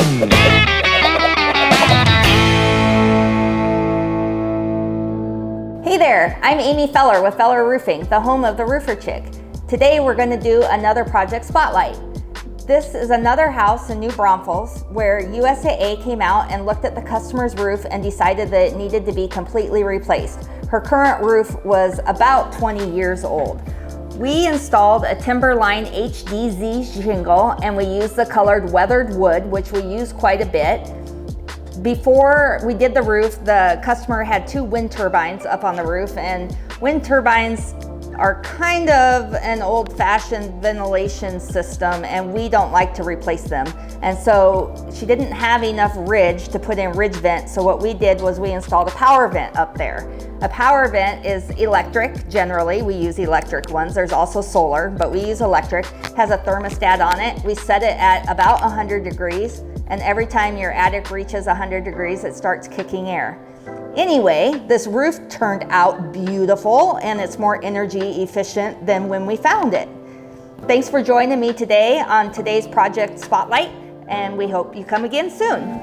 Hey there, I'm Amy Feller with Feller Roofing, the home of the Roofer Chick. Today we're going to do another project spotlight. This is another house in New Braunfels where USAA came out and looked at the customer's roof and decided that it needed to be completely replaced. Her current roof was about 20 years old. We installed a Timberline HDZ Shingle and we used the colored weathered wood, which we use quite a bit. Before we did the roof, the customer had 2 wind turbines up on the roof, and wind turbines are kind of an old-fashioned ventilation system and we don't like to replace them. And so she didn't have enough ridge to put in ridge vent, so what we did was we installed a power vent up there. A power vent is electric. Generally we use electric ones. There's also solar, but we use electric. It has a thermostat on it. We set it at about 100 degrees, and every time your attic reaches 100 degrees it starts kicking air. Anyway, this roof turned out beautiful and it's more energy efficient than when we found it. Thanks for joining me today on today's Project Spotlight, and we hope you come again soon.